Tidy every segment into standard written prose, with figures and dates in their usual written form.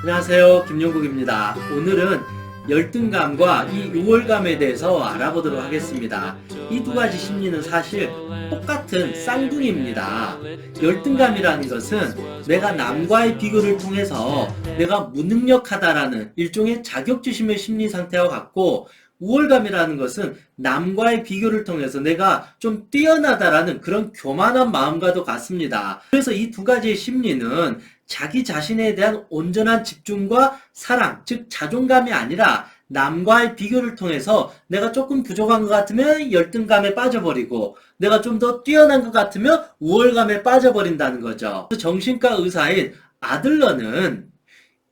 안녕하세요, 김용국입니다. 오늘은 열등감과 이 우월감에 대해서 알아보도록 하겠습니다. 이 두 가지 심리는 사실 똑같은 쌍둥이입니다. 열등감이라는 것은 내가 남과의 비교를 통해서 내가 무능력하다라는 일종의 자격지심의 심리 상태와 같고, 우월감이라는 것은 남과의 비교를 통해서 내가 좀 뛰어나다라는 그런 교만한 마음과도 같습니다. 그래서 이 두 가지의 심리는 자기 자신에 대한 온전한 집중과 사랑, 즉 자존감이 아니라 남과의 비교를 통해서 내가 조금 부족한 것 같으면 열등감에 빠져버리고, 내가 좀 더 뛰어난 것 같으면 우월감에 빠져버린다는 거죠. 정신과 의사인 아들러는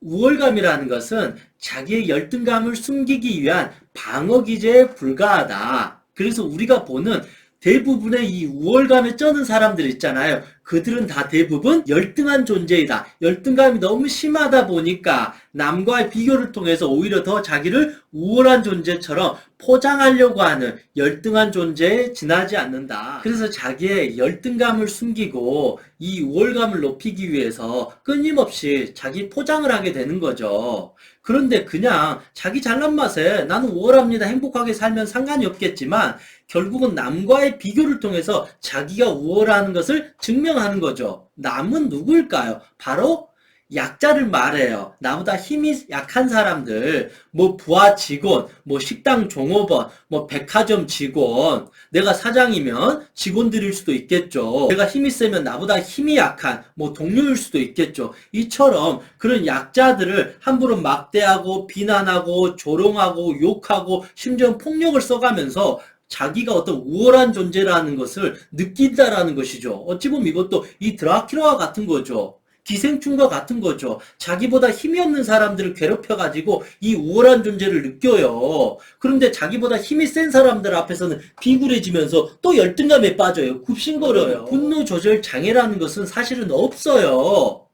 우월감이라는 것은 자기의 열등감을 숨기기 위한 방어 기제에 불과하다. 그래서 우리가 보는 대부분의 이 우월감에 쩌는 사람들 있잖아요. 그들은 다 대부분 열등한 존재이다. 열등감이 너무 심하다 보니까 남과의 비교를 통해서 오히려 더 자기를 우월한 존재처럼 포장하려고 하는 열등한 존재에 지나지 않는다. 그래서 자기의 열등감을 숨기고 이 우월감을 높이기 위해서 끊임없이 자기 포장을 하게 되는 거죠. 그런데 그냥 자기 잘난 맛에 나는 우월합니다, 행복하게 살면 상관이 없겠지만, 결국은 남과의 비교를 통해서 자기가 우월하는 것을 증명하는 거죠. 남은 누구일까요? 바로 약자를 말해요. 나보다 힘이 약한 사람들, 뭐 부하 직원, 뭐 식당 종업원, 뭐 백화점 직원, 내가 사장이면 직원들일 수도 있겠죠. 내가 힘이 세면 나보다 힘이 약한 뭐 동료일 수도 있겠죠. 이처럼 그런 약자들을 함부로 막대하고 비난하고 조롱하고 욕하고 심지어 폭력을 써가면서 자기가 어떤 우월한 존재라는 것을 느낀다라는 것이죠. 어찌 보면 이것도 이 드라큘라와 같은 거죠. 기생충과 같은 거죠. 자기보다 힘이 없는 사람들을 괴롭혀가지고 이 우월한 존재를 느껴요. 그런데 자기보다 힘이 센 사람들 앞에서는 비굴해지면서 또 열등감에 빠져요. 굽신거려요. 분노 조절 장애라는 것은 사실은 없어요.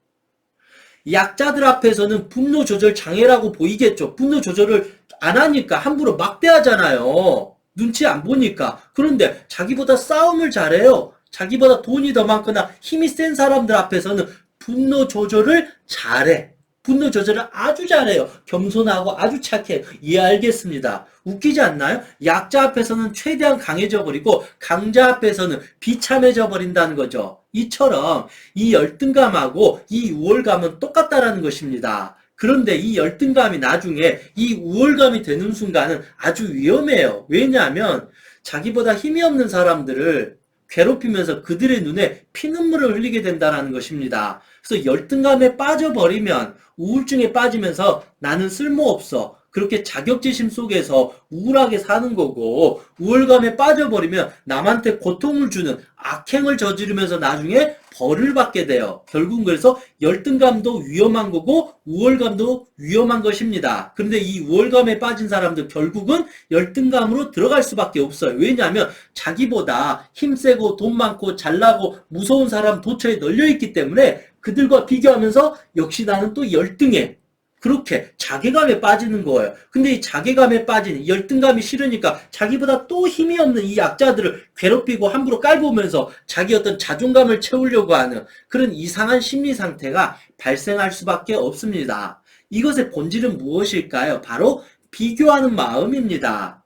약자들 앞에서는 분노 조절 장애라고 보이겠죠. 분노 조절을 안 하니까 함부로 막대하잖아요. 눈치 안 보니까. 그런데 자기보다 싸움을 잘해요. 자기보다 돈이 더 많거나 힘이 센 사람들 앞에서는 분노 조절을 잘해. 분노 조절을 아주 잘해요. 겸손하고 아주 착해. 예, 알겠습니다. 웃기지 않나요? 약자 앞에서는 최대한 강해져 버리고 강자 앞에서는 비참해져 버린다는 거죠. 이처럼 이 열등감하고 이 우월감은 똑같다라는 것입니다. 그런데 이 열등감이 나중에 이 우월감이 되는 순간은 아주 위험해요. 왜냐하면 자기보다 힘이 없는 사람들을 괴롭히면서 그들의 눈에 피눈물을 흘리게 된다는 것입니다. 그래서 열등감에 빠져버리면 우울증에 빠지면서 나는 쓸모없어, 그렇게 자격지심 속에서 우울하게 사는 거고, 우월감에 빠져버리면 남한테 고통을 주는 악행을 저지르면서 나중에 벌을 받게 돼요. 결국은 그래서 열등감도 위험한 거고 우월감도 위험한 것입니다. 그런데 이 우월감에 빠진 사람들 결국은 열등감으로 들어갈 수밖에 없어요. 왜냐하면 자기보다 힘세고 돈 많고 잘나고 무서운 사람 도처에 널려있기 때문에 그들과 비교하면서 역시 나는 또 열등해, 그렇게 자괴감에 빠지는 거예요. 근데 이 자괴감에 빠진 열등감이 싫으니까 자기보다 또 힘이 없는 이 약자들을 괴롭히고 함부로 깔보면서 자기 어떤 자존감을 채우려고 하는 그런 이상한 심리 상태가 발생할 수밖에 없습니다. 이것의 본질은 무엇일까요? 바로 비교하는 마음입니다.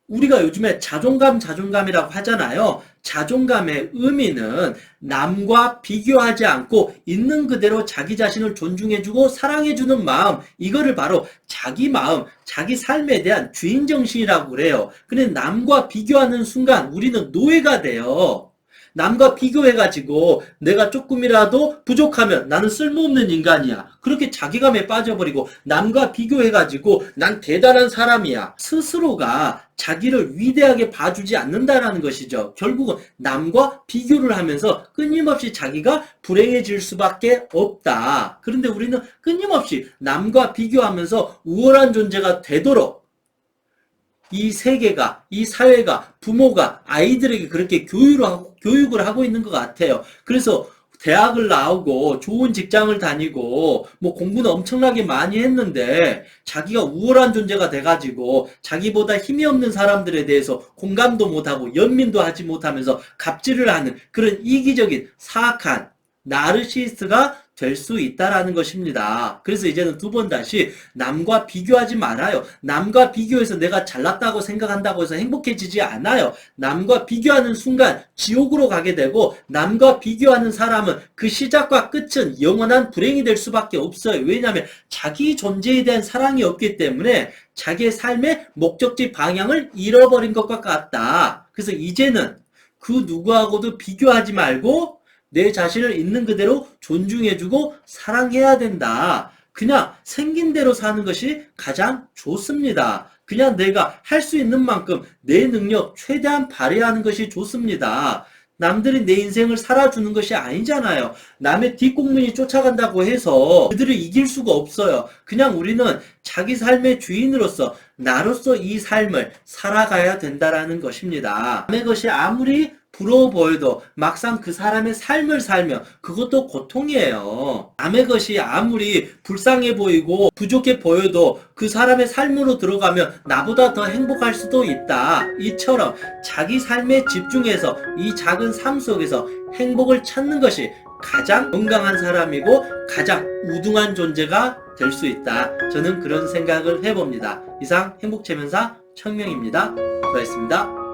우리가 요즘에 자존감이라고 하잖아요. 자존감의 의미는 남과 비교하지 않고 있는 그대로 자기 자신을 존중해주고 사랑해주는 마음, 이거를 바로 자기 마음, 자기 삶에 대한 주인정신이라고 그래요. 근데 남과 비교하는 순간 우리는 노예가 돼요. 남과 비교해가지고 내가 조금이라도 부족하면 나는 쓸모없는 인간이야, 그렇게 자괴감에 빠져버리고, 남과 비교해가지고 난 대단한 사람이야, 스스로가 자기를 위대하게 봐주지 않는다라는 것이죠. 결국은 남과 비교를 하면서 끊임없이 자기가 불행해질 수밖에 없다. 그런데 우리는 끊임없이 남과 비교하면서 우월한 존재가 되도록 이 세계가, 이 사회가, 부모가 아이들에게 그렇게 교육을 하고 있는 것 같아요. 그래서 대학을 나오고 좋은 직장을 다니고 뭐 공부는 엄청나게 많이 했는데 자기가 우월한 존재가 돼가지고 자기보다 힘이 없는 사람들에 대해서 공감도 못하고 연민도 하지 못하면서 갑질을 하는 그런 이기적인 사악한 나르시스트가 될 수 있다라는 것입니다. 그래서 이제는 두 번 다시 남과 비교하지 말아요. 남과 비교해서 내가 잘났다고 생각한다고 해서 행복해지지 않아요. 남과 비교하는 순간 지옥으로 가게 되고, 남과 비교하는 사람은 그 시작과 끝은 영원한 불행이 될 수밖에 없어요. 왜냐하면 자기 존재에 대한 사랑이 없기 때문에 자기의 삶의 목적지 방향을 잃어버린 것과 같다. 그래서 이제는 그 누구하고도 비교하지 말고 내 자신을 있는 그대로 존중해주고 사랑해야 된다. 그냥 생긴 대로 사는 것이 가장 좋습니다. 그냥 내가 할 수 있는 만큼 내 능력 최대한 발휘하는 것이 좋습니다. 남들이 내 인생을 살아주는 것이 아니잖아요. 남의 뒷공문이 쫓아간다고 해서 그들을 이길 수가 없어요. 그냥 우리는 자기 삶의 주인으로서 나로서 이 삶을 살아가야 된다라는 것입니다. 남의 것이 아무리 부러워 보여도 막상 그 사람의 삶을 살면 그것도 고통이에요. 남의 것이 아무리 불쌍해 보이고 부족해 보여도 그 사람의 삶으로 들어가면 나보다 더 행복할 수도 있다. 이처럼 자기 삶에 집중해서 이 작은 삶 속에서 행복을 찾는 것이 가장 건강한 사람이고 가장 우등한 존재가 될 수 있다. 저는 그런 생각을 해봅니다. 이상 행복체면사 청명입니다. 수고하셨습니다.